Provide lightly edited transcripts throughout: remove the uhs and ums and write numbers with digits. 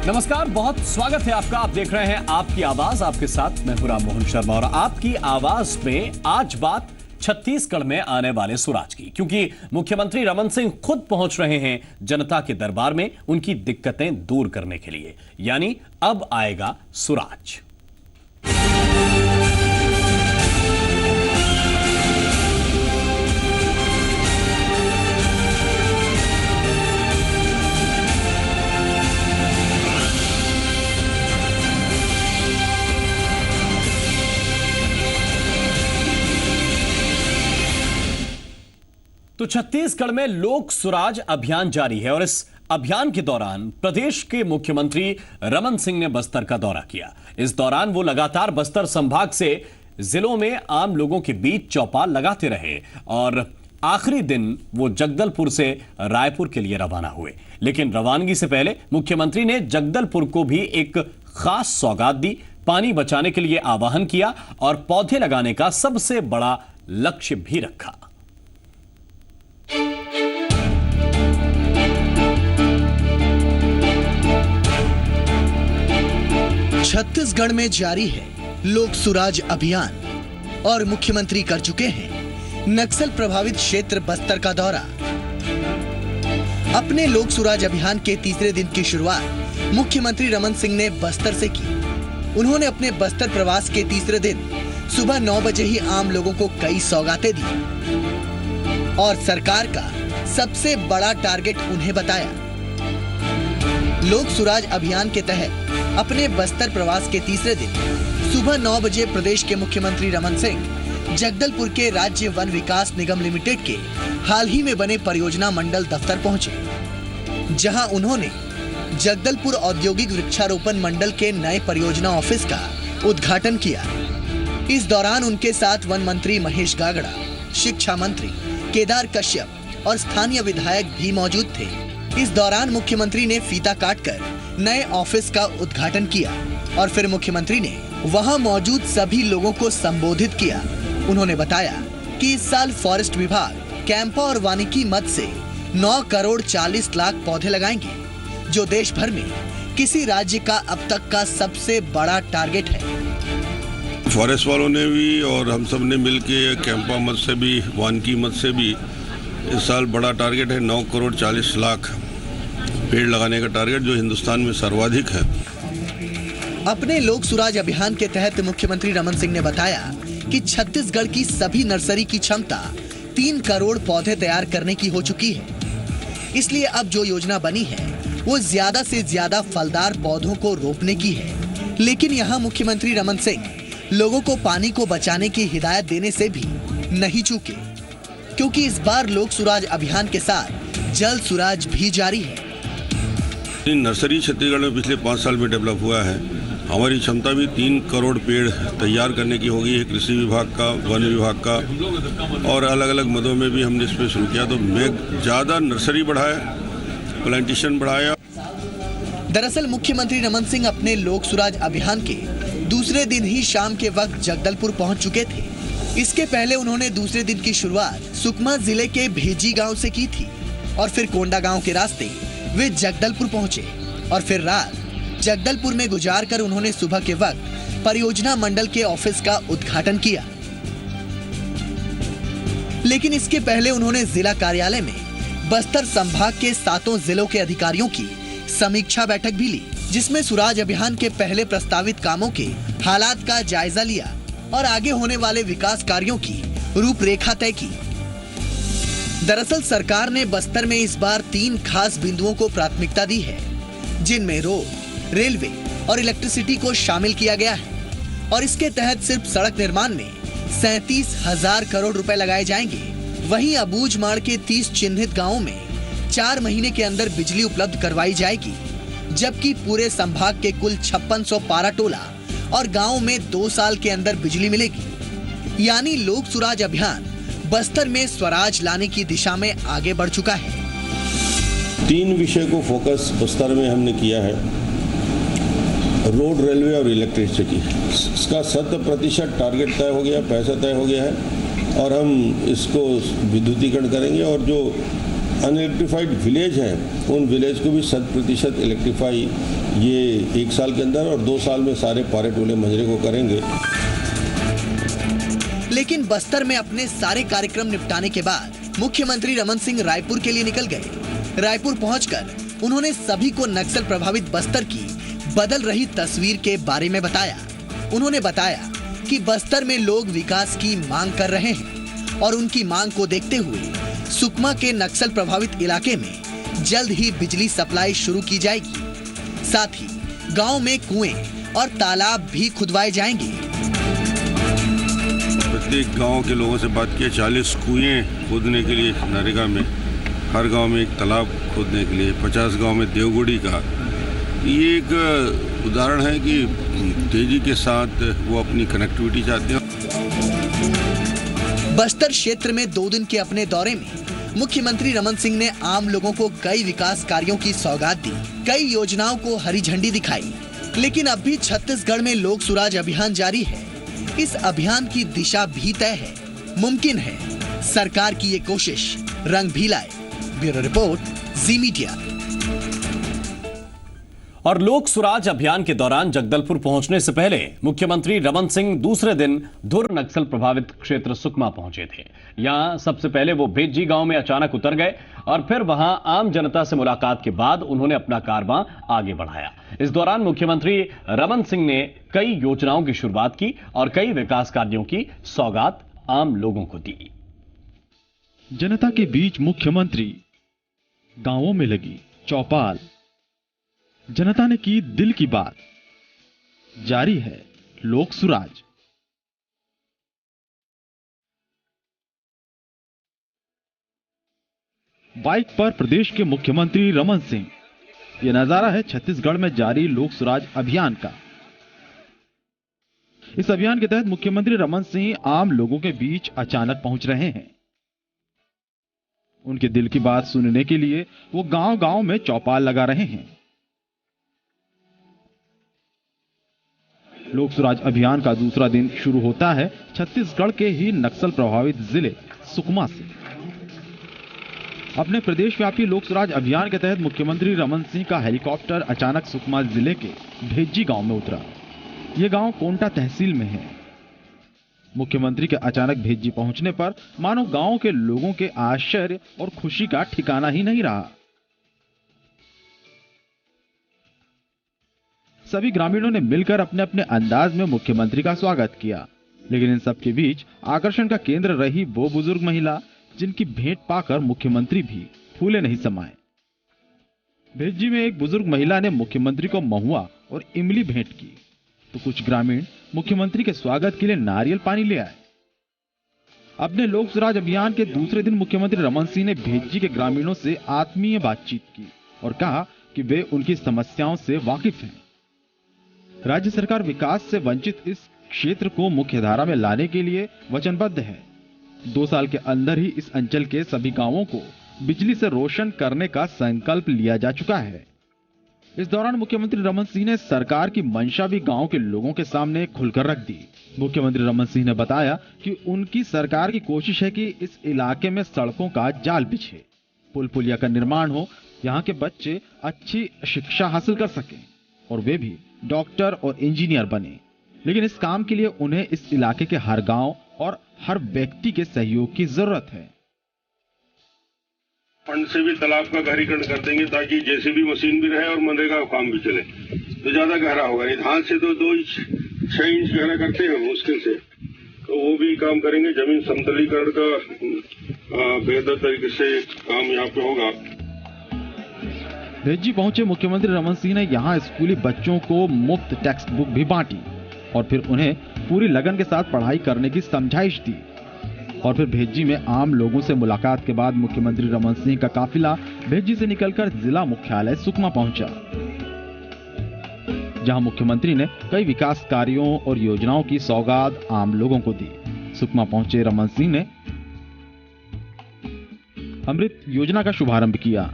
नमस्कार, बहुत स्वागत है आपका। आप देख रहे हैं आपकी आवाज, आपके साथ मैं हूं राम मोहन शर्मा। और आपकी आवाज में आज बात छत्तीसगढ़ में आने वाले सुराज की, क्योंकि मुख्यमंत्री रमन सिंह खुद पहुंच रहे हैं जनता के दरबार में उनकी दिक्कतें दूर करने के लिए। यानी अब आएगा सुराज। तो छत्तीसगढ़ में लोक सुराज अभियान जारी है और इस अभियान के दौरान प्रदेश के मुख्यमंत्री रमन सिंह ने बस्तर का दौरा किया। इस दौरान वो लगातार बस्तर संभाग से जिलों में आम लोगों के बीच चौपाल लगाते रहे और आखिरी दिन वो जगदलपुर से रायपुर के लिए रवाना हुए। लेकिन रवानगी से पहले मुख्यमंत्री ने जगदलपुर को भी एक खास सौगात दी, पानी बचाने के लिए आह्वान किया और पौधे लगाने का सबसे बड़ा लक्ष्य भी रखा। छत्तीसगढ़ में जारी है लोक सुराज अभियान और मुख्यमंत्री कर चुके हैं नक्सल प्रभावित क्षेत्र बस्तर का दौरा। अपने लोक सुराज अभियान के तीसरे दिन की शुरुआत मुख्यमंत्री रमन सिंह ने बस्तर से की। उन्होंने अपने बस्तर प्रवास के तीसरे दिन सुबह 9 बजे ही आम लोगों को कई सौगातें दी और सरकार का सबसे बड़ा टारगेट उन्हें बताया। लोक सुराज अभियान के तहत अपने बस्तर प्रवास के तीसरे दिन सुबह 9 बजे प्रदेश के मुख्यमंत्री रमन सिंह जगदलपुर के राज्य वन विकास निगम लिमिटेड के हाल ही में बने परियोजना मंडल दफ्तर पहुंचे, जहां उन्होंने जगदलपुर औद्योगिक वृक्षारोपण मंडल के नए परियोजना ऑफिस का उद्घाटन किया। इस दौरान उनके साथ वन मंत्री महेश गागड़ा, शिक्षा मंत्री केदार कश्यप और स्थानीय विधायक भी मौजूद थे। इस दौरान मुख्यमंत्री ने फीता काटकर नए ऑफिस का उद्घाटन किया और फिर मुख्यमंत्री ने वहां मौजूद सभी लोगों को संबोधित किया। उन्होंने बताया कि इस साल फॉरेस्ट विभाग कैंपा और वानिकी मद से 9 करोड़ 40 लाख पौधे लगाएंगे, जो देश भर में किसी राज्य का अब तक का सबसे बड़ा टारगेट है। फॉरेस्ट वालों ने भी और हम सब ने मिलके कैंपा मद से भी, वानिकी मद से भी इस साल बड़ा टारगेट है। 9 करोड़ 40 लाख पेड़ लगाने का टारगेट, जो हिंदुस्तान में सर्वाधिक है। अपने लोक सुराज अभियान के तहत मुख्यमंत्री रमन सिंह ने बताया कि छत्तीसगढ़ की सभी नर्सरी की क्षमता 3 करोड़ पौधे तैयार करने की हो चुकी है। इसलिए अब जो योजना बनी है वो ज्यादा से ज्यादा फलदार पौधों को रोपने की है। लेकिन यहाँ मुख्यमंत्री रमन सिंह लोगों को पानी को बचाने की हिदायत देने से भी नहीं चूके, क्योंकि इस बार लोक सुराज अभियान के साथ जल सुराज भी जारी है। नर्सरी छत्तीसगढ़ में पिछले 5 साल में डेवलप हुआ है। हमारी क्षमता भी 3 करोड़ पेड़ तैयार करने की होगी। कृषि विभाग का, वन विभाग का और अलग अलग मदों में भी हमने इस पर शुरू किया। तो मैं ज़्यादा नर्सरी बढ़ाया, प्लांटेशन बढ़ाया। दरअसल मुख्यमंत्री रमन सिंह अपने लोक सुराज अभियान के दूसरे दिन ही शाम के वक्त जगदलपुर पहुंच चुके थे। इसके पहले उन्होंने दूसरे दिन की शुरुआत सुकमा जिले के भेजी गाँव से की थी और फिर कोंडा गाँव के रास्ते वे जगदलपुर पहुंचे और फिर रात जगदलपुर में गुजारकर उन्होंने सुबह के वक्त परियोजना मंडल के ऑफिस का उद्घाटन किया। लेकिन इसके पहले उन्होंने जिला कार्यालय में बस्तर संभाग के 7 जिलों के अधिकारियों की समीक्षा बैठक भी ली, जिसमें सुराज अभियान के पहले प्रस्तावित कामों के हालात का जायजा लिया और आगे होने वाले विकास कार्यों की रूपरेखा तय की। दरअसल सरकार ने बस्तर में इस बार 3 खास बिंदुओं को प्राथमिकता दी है, जिनमें रोड, रेलवे और इलेक्ट्रिसिटी को शामिल किया गया है और इसके तहत सिर्फ सड़क निर्माण में 37,000 करोड़ रुपए लगाए जाएंगे। वहीं अबूझमाड़ के 30 चिन्हित गांवों में 4 महीने के अंदर बिजली उपलब्ध करवाई जाएगी, जबकि पूरे संभाग के कुल 5600 पारा टोला और गाँव में 2 साल के अंदर बिजली मिलेगी। यानी लोक सुराज अभियान बस्तर में स्वराज लाने की दिशा में आगे बढ़ चुका है। 3 विषय को फोकस बस्तर में हमने किया है, रोड, रेलवे और इलेक्ट्रिसिटी। इसका 100% टारगेट तय हो गया, पैसा तय हो गया है और हम इसको विद्युतीकरण करेंगे और जो अनइलेक्ट्रिफाइड विलेज हैं उन विलेज को भी 100% इलेक्ट्रीफाई ये 1 साल के अंदर और 2 साल में सारे पारे टोले मंजरे को करेंगे। लेकिन बस्तर में अपने सारे कार्यक्रम निपटाने के बाद मुख्यमंत्री रमन सिंह रायपुर के लिए निकल गए। रायपुर पहुंचकर उन्होंने सभी को नक्सल प्रभावित बस्तर की बदल रही तस्वीर के बारे में बताया। उन्होंने बताया कि बस्तर में लोग विकास की मांग कर रहे हैं और उनकी मांग को देखते हुए सुकमा के नक्सल प्रभावित इलाके में जल्द ही बिजली सप्लाई शुरू की जाएगी। साथ ही गांव में कुएं और तालाब भी खुदवाए जाएंगे। प्रत्येक गांव के लोगों से बात किया, 40 कुएं खोदने के लिए नरेगा में, हर गांव में एक तालाब खोदने के लिए, 50 गांव में देवगुड़ी का। ये एक उदाहरण है कि तेजी के साथ वो अपनी कनेक्टिविटी चाहते हैं। बस्तर क्षेत्र में 2 दिन के अपने दौरे में मुख्यमंत्री रमन सिंह ने आम लोगों को कई विकास कार्यों की सौगात दी, कई योजनाओं को हरी झंडी दिखाई। लेकिन अब भी छत्तीसगढ़ में लोक सुराज अभियान जारी है। इस अभियान की दिशा भी तय है। मुमकिन है सरकार की ये कोशिश रंग भी लाए। ब्यूरो रिपोर्ट, जी मीडिया। और लोक सुराज अभियान के दौरान जगदलपुर पहुंचने से पहले मुख्यमंत्री रमन सिंह दूसरे दिन धुर नक्सल प्रभावित क्षेत्र सुकमा पहुंचे थे। यहां सबसे पहले वो भेज्जी गांव में अचानक उतर गए और फिर वहां आम जनता से मुलाकात के बाद उन्होंने अपना कारवां आगे बढ़ाया। इस दौरान मुख्यमंत्री रमन सिंह ने कई योजनाओं की शुरुआत की और कई विकास कार्यों की सौगात आम लोगों को दी। जनता के बीच मुख्यमंत्री, गांवों में लगी चौपाल, जनता ने की दिल की बात। जारी है लोक सुराज। बाइक पर प्रदेश के मुख्यमंत्री रमन सिंह। यह नजारा है छत्तीसगढ़ में जारी लोक सुराज अभियान का। इस अभियान के तहत मुख्यमंत्री रमन सिंह आम लोगों के बीच अचानक पहुंच रहे हैं। उनके दिल की बात सुनने के लिए वो गांव-गांव में चौपाल लगा रहे हैं। लोक सुराज अभियान का दूसरा दिन शुरू होता है छत्तीसगढ़ के ही नक्सल प्रभावित जिले सुकमा से। अपने प्रदेश व्यापी लोक सुराज अभियान के तहत मुख्यमंत्री रमन सिंह का हेलीकॉप्टर अचानक सुकमा जिले के भेज्जी गांव में उतरा। यह गांव कोंटा तहसील में है। मुख्यमंत्री के अचानक भेज्जी पहुंचने पर मानो गांव के लोगों के आश्चर्य और खुशी का ठिकाना ही नहीं रहा। सभी ग्रामीणों ने मिलकर अपने अपने अंदाज में मुख्यमंत्री का स्वागत किया। लेकिन इन सब के बीच आकर्षण का केंद्र रही वो बुजुर्ग महिला जिनकी भेंट पाकर मुख्यमंत्री भी फूले नहीं समाये। भेज्जी में एक बुजुर्ग महिला ने मुख्यमंत्री को महुआ और इमली भेंट की तो कुछ ग्रामीण मुख्यमंत्री के स्वागत के लिए नारियल पानी ले आए। अपने लोक सुराज अभियान के दूसरे दिन मुख्यमंत्री रमन सिंह ने भेज्जी के ग्रामीणों से आत्मीय बातचीत की और कहा कि वे उनकी समस्याओं से वाकिफ हैं। राज्य सरकार विकास से वंचित इस क्षेत्र को मुख्यधारा में लाने के लिए वचनबद्ध है। 2 साल के अंदर ही इस अंचल के सभी गांवों को बिजली से रोशन करने का संकल्प लिया जा चुका है। इस दौरान मुख्यमंत्री रमन सिंह ने सरकार की मंशा भी गांव के लोगों के सामने खुलकर रख दी। मुख्यमंत्री रमन सिंह ने बताया कि उनकी सरकार की कोशिश है कि इस इलाके में सड़कों का जाल बिछे, पुल पुलिया का निर्माण हो, यहाँ के बच्चे अच्छी शिक्षा हासिल कर सकें और वे भी डॉक्टर और इंजीनियर बने। लेकिन इस काम के लिए उन्हें इस इलाके के हर गांव और हर व्यक्ति के सहयोग की जरूरत है। फंड से भी तालाब का गहरीकरण कर देंगे ताकि जेसीबी मशीन भी रहे और मनरेगा का काम भी चले। तो ज्यादा गहरा होगा, हाथ से तो 2-6 इंच गहरा करते हैं मुश्किल से, तो वो भी काम करेंगे। जमीन समतलीकरण का बेहतर तरीके से काम यहाँ पे होगा। भेज्जी पहुंचे मुख्यमंत्री रमन सिंह ने यहाँ स्कूली बच्चों को मुफ्त टेक्स्ट बुक भी बांटी और फिर उन्हें पूरी लगन के साथ पढ़ाई करने की समझाइश दी। और फिर भेज्जी में आम लोगों से मुलाकात के बाद मुख्यमंत्री रमन सिंह का काफिला भेज्जी से निकलकर जिला मुख्यालय सुकमा पहुंचा, जहां मुख्यमंत्री ने कई विकास कार्यों और योजनाओं की सौगात आम लोगों को दी। सुकमा पहुंचे रमन सिंह ने अमृत योजना का शुभारंभ किया,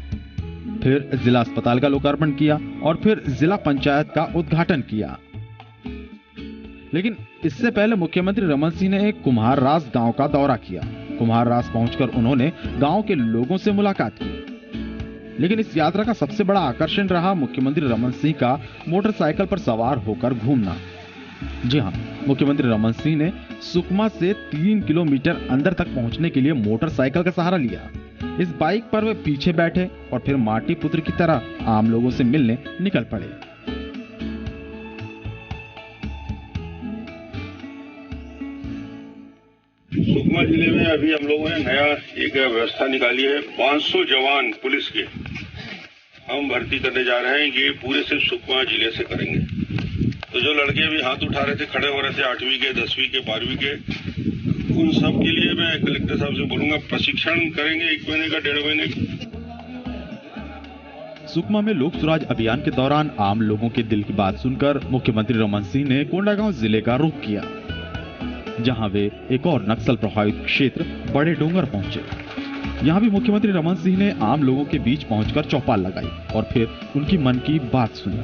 फिर जिला अस्पताल का लोकार्पण किया और फिर जिला पंचायत का उद्घाटन किया। लेकिन इससे पहले मुख्यमंत्री रमन सिंह ने एक कुम्हार रास गांव का दौरा किया कुम्हाररास पहुंचकर उन्होंने गांव के लोगों से मुलाकात की। लेकिन इस यात्रा का सबसे बड़ा आकर्षण रहा मुख्यमंत्री रमन सिंह का मोटरसाइकिल पर सवार होकर घूमना। जी हां, मुख्यमंत्री रमन सिंह ने सुकमा से 3 किलोमीटर अंदर तक पहुंचने के लिए मोटरसाइकिल का सहारा लिया। इस बाइक पर वे पीछे बैठे और फिर माटी पुत्र की तरह आम लोगों से मिलने निकल पड़े। सुकमा जिले में अभी हम लोगों ने नया एक व्यवस्था निकाली है। 500 जवान पुलिस के हम भर्ती करने जा रहे हैं। ये पूरे सिर्फ सुकमा जिले से करेंगे। तो जो लड़के अभी हाथ उठा रहे थे, खड़े हो रहे थे 8वीं के, 10वीं के, 12वीं के, उन सब के लिए मैं कलेक्टर साहब से बोलूंगा प्रशिक्षण करेंगे 1 महीने का, 1.5 महीने का। सुकमा में लोक सुराज अभियान के दौरान आम लोगों के दिल की बात सुनकर मुख्यमंत्री रमन सिंह ने कोंडागांव जिले का रुख किया, जहां वे एक और नक्सल प्रभावित क्षेत्र बड़े डोंगर पहुंचे। यहां भी मुख्यमंत्री रमन सिंह ने आम लोगों के बीच पहुंचकर चौपाल लगाई और फिर उनकी मन की बात सुनी,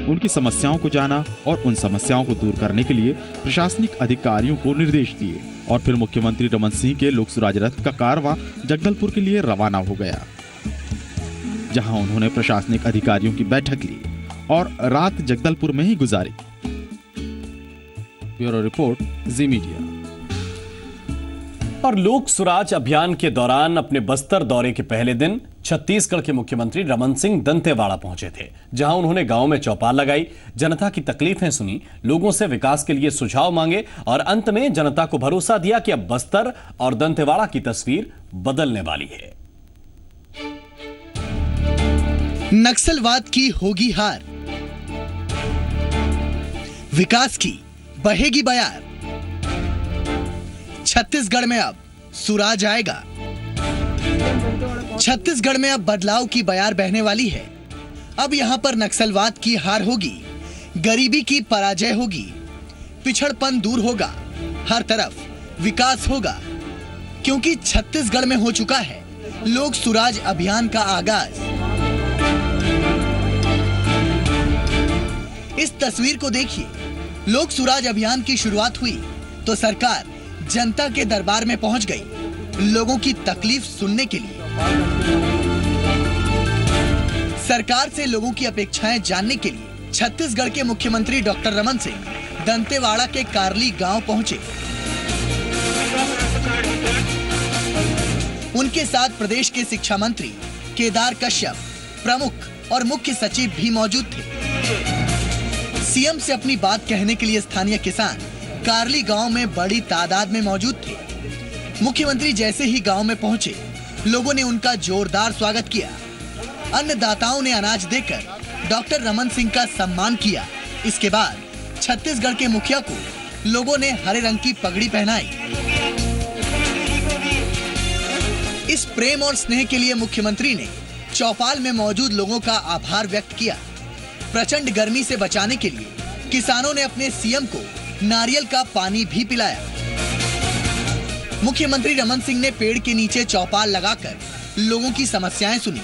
उनकी समस्याओं को जाना और उन समस्याओं को दूर करने के लिए प्रशासनिक अधिकारियों को निर्देश दिए। और फिर मुख्यमंत्री रमन सिंह के लोक सुराज रथ का कारवां जगदलपुर के लिए रवाना हो गया, जहां उन्होंने प्रशासनिक अधिकारियों की बैठक ली और रात जगदलपुर में ही गुजारी। ब्यूरो रिपोर्ट, जी मीडिया। और लोक सुराज अभियान के दौरान अपने बस्तर दौरे के पहले दिन छत्तीसगढ़ के मुख्यमंत्री रमन सिंह दंतेवाड़ा पहुंचे थे, जहां उन्होंने गांव में चौपाल लगाई, जनता की तकलीफें सुनी, लोगों से विकास के लिए सुझाव मांगे और अंत में जनता को भरोसा दिया कि अब बस्तर और दंतेवाड़ा की तस्वीर बदलने वाली है। नक्सलवाद की होगी हार, विकास की बहेगी बयार। छत्तीसगढ़ में अब सुराज आएगा। छत्तीसगढ़ में अब बदलाव की बयार बहने वाली है। अब यहां पर नक्सलवाद की हार होगी, गरीबी की पराजय होगी, पिछड़पन दूर होगा, हर तरफ विकास होगा, क्योंकि छत्तीसगढ़ में हो चुका है लोक सुराज अभियान का आगाज। इस तस्वीर को देखिए। लोक सुराज अभियान की शुरुआत हुई तो सरकार जनता के दरबार में पहुंच गई, लोगों की तकलीफ सुनने के लिए। सरकार से लोगों की अपेक्षाएं जानने के लिए छत्तीसगढ़ के मुख्यमंत्री डॉक्टर रमन सिंह दंतेवाड़ा के कारली गांव पहुंचे। उनके साथ प्रदेश के शिक्षा मंत्री केदार कश्यप, प्रमुख और मुख्य सचिव भी मौजूद थे। सीएम से अपनी बात कहने के लिए स्थानीय किसान कारली गांव में बड़ी तादाद में मौजूद थे। मुख्यमंत्री जैसे ही गांव में पहुंचे, लोगों ने उनका जोरदार स्वागत किया। अन्नदाताओं ने अनाज देकर डॉक्टर रमन सिंह का सम्मान किया। इसके बाद छत्तीसगढ़ के मुखिया को लोगों ने हरे रंग की पगड़ी पहनाई। इस प्रेम और स्नेह के लिए मुख्यमंत्री ने चौपाल में मौजूद लोगों का आभार व्यक्त किया। प्रचंड गर्मी से बचाने के लिए किसानों ने अपने सीएम को नारियल का पानी भी पिलाया। मुख्यमंत्री रमन सिंह ने पेड़ के नीचे चौपाल लगाकर लोगों की समस्याएं सुनी,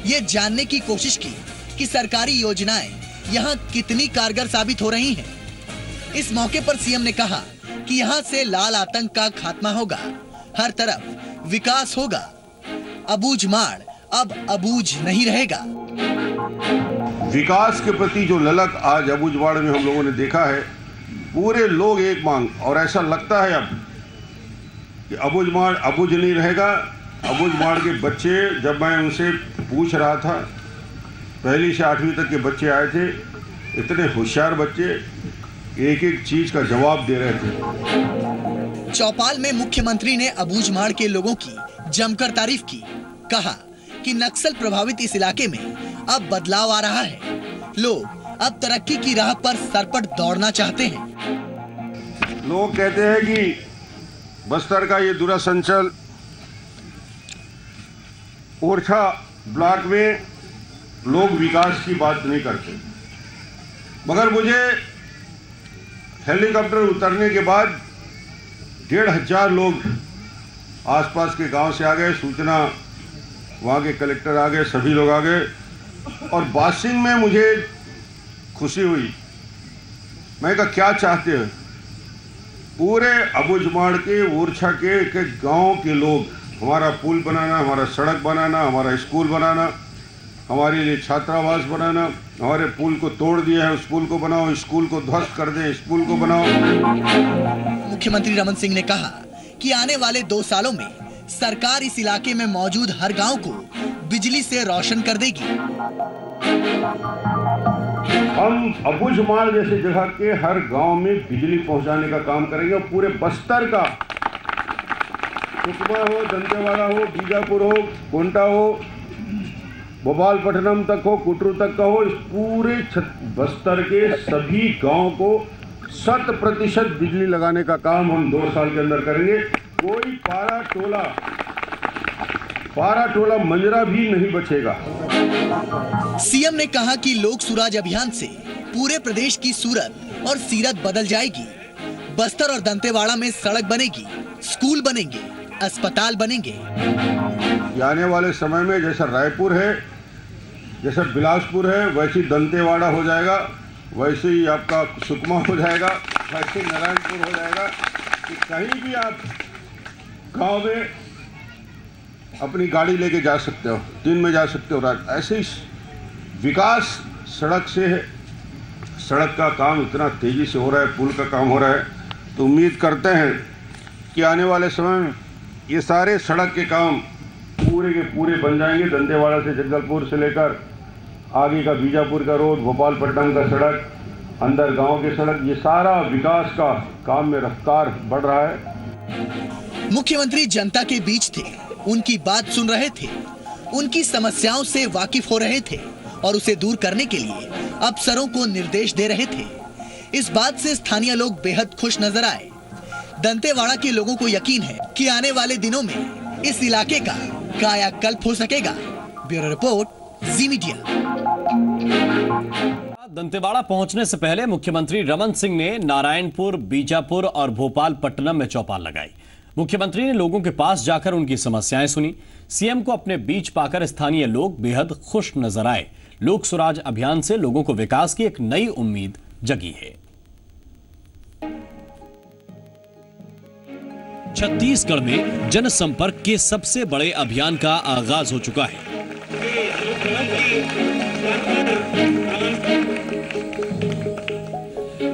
ये जानने की कोशिश की कि सरकारी योजनाएं यहां कितनी कारगर साबित हो रही हैं। इस मौके पर सीएम ने कहा कि यहां से लाल आतंक का खात्मा होगा, हर तरफ विकास होगा, अबूझमाड़ अब अबूझ नहीं रहेगा। विकास के प्रति जो ललक आज अबूझमाड़ में हम लोगों ने देखा है, पूरे लोग एक मांग, और ऐसा लगता है अब कि अबूझमाड़ अबूझ नहीं रहेगा। अबूझमाड़ के बच्चे, जब मैं उनसे पूछ रहा था, 1ली से 8वीं तक के बच्चे आए थे, इतने होशियार बच्चे, एक एक चीज का जवाब दे रहे थे। चौपाल में मुख्यमंत्री ने अबूझमाड़ के लोगों की जमकर तारीफ की, कहा कि नक्सल प्रभावित इस इलाके में अब बदलाव आ रहा है, लोग अब तरक्की की राह पर सरपट दौड़ना चाहते हैं। लोग कहते हैं कि बस्तर का ये दूरसंचल ओरछा ब्लॉक में लोग विकास की बात नहीं करते, मगर मुझे हेलीकॉप्टर उतरने के बाद 1,500 लोग आसपास के गांव से आ गए, सूचना वहाँ के कलेक्टर आ गए, सभी लोग आ गए, और बासिंग में मुझे खुशी हुई। मैं कहा क्या चाहते हो? पूरे अबुझमाड़ के ओरछा के गांव के लोग हमारा पुल बनाना, हमारा सड़क बनाना, हमारा स्कूल बनाना, हमारे लिए छात्रावास बनाना, हमारे पुल को तोड़ दिया है उस पुल को बनाओ, स्कूल को ध्वस्त कर दे इस पुल को बनाओ। मुख्यमंत्री रमन सिंह ने कहा कि आने वाले 2 सालों में सरकार इस इलाके में मौजूद हर गांव को बिजली से रोशन कर देगी। हम अबुझमाड़ जैसे जगह के हर गांव में बिजली पहुंचाने का काम करेंगे और पूरे बस्तर का, सुकमा हो, दंतेवाड़ा हो, बीजापुर हो, कोंटा हो, भोपालपट्टनम तक हो, कुटरू तक का हो, इस पूरे बस्तर के सभी गांव को 100% बिजली लगाने का काम हम 2 साल के अंदर करेंगे। कोई पारा टोला मंजरा भी नहीं बचेगा। सीएम ने कहा कि लोक सुराज अभियान से पूरे प्रदेश की सूरत और सीरत बदल जाएगी। बस्तर और दंतेवाड़ा में सड़क बनेगी, स्कूल बनेंगे, अस्पताल बनेंगे। आने वाले समय में जैसा रायपुर है, जैसा बिलासपुर है, वैसे दंतेवाड़ा हो जाएगा, वैसे ही आपका सुकमा हो जाएगा, वैसे नारायणपुर हो जाएगा कि कहीं भी आप गांव में अपनी गाड़ी लेके जा सकते हो, दिन में जा सकते हो, रात। ऐसे ही विकास सड़क से है। सड़क का काम इतना तेजी से हो रहा है, पुल का काम हो रहा है, तो उम्मीद करते हैं कि आने वाले समय में ये सारे सड़क के काम पूरे के पूरे बन जाएंगे। दंतेवाड़ा से जगदलपुर से लेकर आगे का बीजापुर का रोड, भोपालपट्टनम का सड़क, अंदर गांव की सड़क, ये सारा विकास का काम में रफ्तार बढ़ रहा है। मुख्यमंत्री जनता के बीच थे, उनकी बात सुन रहे थे, उनकी समस्याओं से वाकिफ हो रहे थे और उसे दूर करने के लिए अफसरों को निर्देश दे रहे थे। इस बात से स्थानीय लोग बेहद खुश नजर आए। दंतेवाड़ा के लोगों को यकीन है कि आने वाले दिनों में इस इलाके का कायाकल्प हो सकेगा। ब्यूरो रिपोर्ट, जी मीडिया। दंतेवाड़ा पहुंचने से पहले मुख्यमंत्री रमन सिंह ने नारायणपुर, बीजापुर और भोपालपट्टनम में चौपाल लगाई। मुख्यमंत्री ने लोगों के पास जाकर उनकी समस्याएं सुनी। सीएम को अपने बीच पाकर स्थानीय लोग बेहद खुश नजर आए। लोक सुराज अभियान से लोगों को विकास की एक नई उम्मीद जगी है। छत्तीसगढ़ में जनसंपर्क के सबसे बड़े अभियान का आगाज हो चुका है।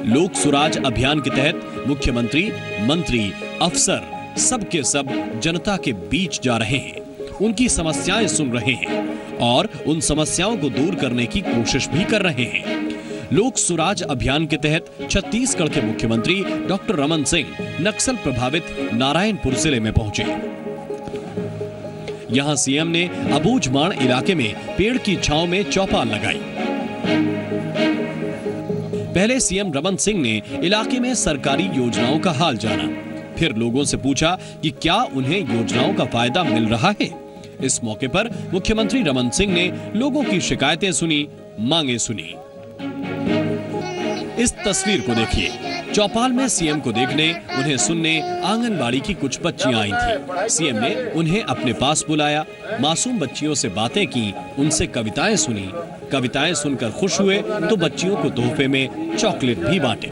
लोक सुराज अभियान के तहत मुख्यमंत्री, मंत्री, अफसर सबके सब जनता के बीच जा रहे हैं, उनकी समस्याएं सुन रहे हैं और उन समस्याओं को दूर करने की कोशिश भी कर रहे हैं। लोक सुराज अभियान के तहत छत्तीसगढ़ के मुख्यमंत्री डॉक्टर रमन सिंह नक्सल प्रभावित नारायणपुर जिले में पहुंचे। यहां सीएम ने अबूझमाड़ इलाके में पेड़ की छांव में चौपाल लगाई। पहले सीएम रमन सिंह ने इलाके में सरकारी योजनाओं का हाल जाना, फिर लोगों से पूछा कि क्या उन्हें योजनाओं का फायदा मिल रहा है। इस मौके पर मुख्यमंत्री रमन सिंह ने लोगों की शिकायतें सुनी, मांगे सुनी। इस तस्वीर को देखिए। चौपाल में सीएम को देखने, उन्हें सुनने आंगनबाड़ी की कुछ बच्चियां आई थीं। सीएम ने उन्हें अपने पास बुलाया, मासूम बच्चियों से बातें की, उनसे कविताएं सुनी। कविताएं सुनकर खुश हुए तो बच्चियों को तोहफे में चॉकलेट भी बांटे।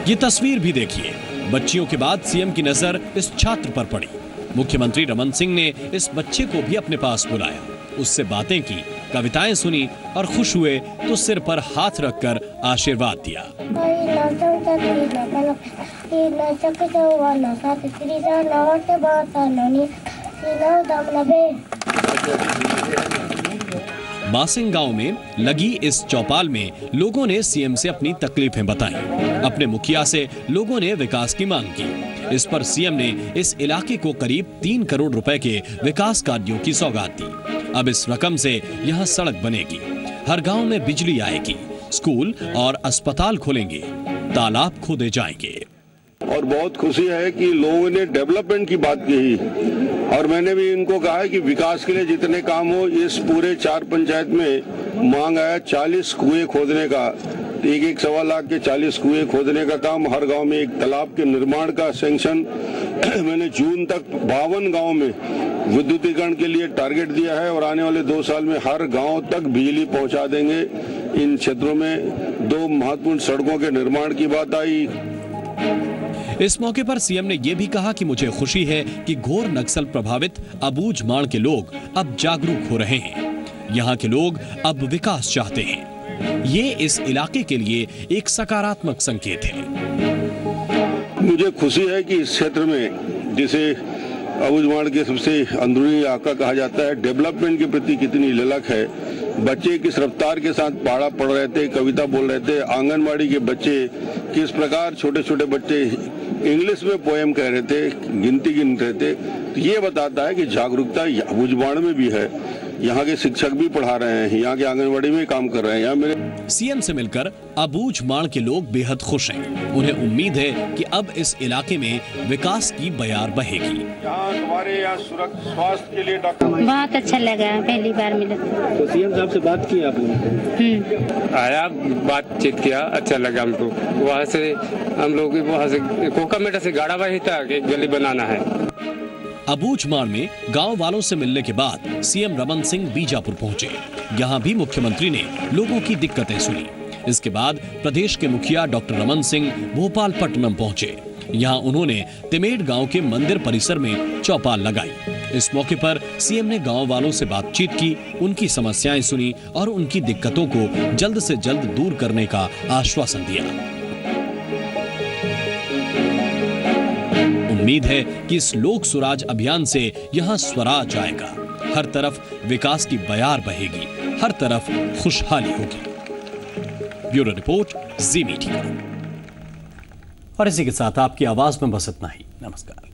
ये तस्वीर भी देखिए। बच्चियों के बाद सीएम की नजर इस छात्र पर पड़ी। मुख्यमंत्री रमन सिंह ने इस बच्चे को भी अपने पास बुलाया, उससे बातें की, कविताएं सुनी और खुश हुए तो सिर पर हाथ रखकर आशीर्वाद दिया। मासिंग गांव में लगी इस चौपाल में लोगों ने सीएम से अपनी तकलीफें बताई। अपने मुखिया से लोगों ने विकास की मांग की। इस पर सीएम ने इस इलाके को करीब 3 करोड़ रुपए के विकास कार्यों की सौगात दी। अब इस रकम से यहाँ सड़क बनेगी, हर गांव में बिजली आएगी, स्कूल और अस्पताल खुलेंगे, तालाब खोदे जाएंगे। और बहुत खुशी है कि लोगों ने डेवलपमेंट की बात कही और मैंने भी इनको कहा है कि विकास के लिए जितने काम हो, इस पूरे 4 पंचायत में मांग आया 40 कुएं खोदने का, 1-1.25 लाख के 40 कुएं खोदने का काम, हर गांव में एक तालाब के निर्माण का सैंक्शन मैंने जून तक 52 गांव में विद्युतीकरण के लिए टारगेट दिया है और आने वाले 2 साल में हर गांव तक बिजली पहुंचा देंगे। इन क्षेत्रों में 2 महत्वपूर्ण सड़कों के निर्माण की बात आई। इस मौके पर सीएम ने यह भी कहा कि मुझे खुशी है कि घोर नक्सल प्रभावित अबूझमाड़ के लोग अब जागरूक हो रहे हैं। यहाँ के लोग अब विकास चाहते हैं। ये इस इलाके के लिए एक सकारात्मक संकेत है। मुझे खुशी है कि इस क्षेत्र में, जिसे अबूझमाड़ के सबसे अंदरूनी इलाका कहा जाता है, डेवलपमेंट के प्रति कितनी ललक है। बच्चे किस रफ्तार के साथ पढ़ा पढ़ रहे थे, कविता बोल रहे थे। आंगनबाड़ी के बच्चे किस प्रकार, छोटे छोटे बच्चे इंग्लिश में पोएम कह रहे थे, गिनती गिन रहे थे। तो ये बताता है कि जागरूकता अबूझमाड़ में भी है। यहाँ के शिक्षक भी पढ़ा रहे हैं, यहाँ के आंगनबाड़ी में काम कर रहे हैं। यहाँ मेरे सीएम से मिलकर अबूझमाड़ के लोग बेहद खुश हैं। उन्हें उम्मीद है कि अब इस इलाके में विकास की बयार बहेगी। हमारे यहाँ स्वास्थ्य के लिए डॉक्टर बहुत अच्छा लगा, पहली बार मिला। तो सीएम साहब से बात की आपने? आया, बातचीत किया, अच्छा लगा हमको। वहाँ से हम लोग वहाँ से कोकामेटा से गाड़ा वही था कि गली बनाना है। अबूझमाड़ में गांव वालों से मिलने के बाद सीएम रमन सिंह बीजापुर पहुंचे। यहां भी मुख्यमंत्री ने लोगों की दिक्कतें सुनी। इसके बाद प्रदेश के मुखिया डॉक्टर रमन सिंह भोपालपट्टनम पहुंचे। यहां उन्होंने तिमेड़ गांव के मंदिर परिसर में चौपाल लगाई। इस मौके पर सीएम ने गांव वालों से बातचीत की, उनकी समस्याएं सुनी और उनकी दिक्कतों को जल्द से जल्द दूर करने का आश्वासन दिया। उम्मीद है कि इस लोक सुराज अभियान से यहां स्वराज आएगा। हर तरफ विकास की बयार बहेगी, हर तरफ खुशहाली होगी। ब्यूरो रिपोर्ट, जी मीडिया। और इसी के साथ आपकी आवाज में बस इतना ही। नमस्कार।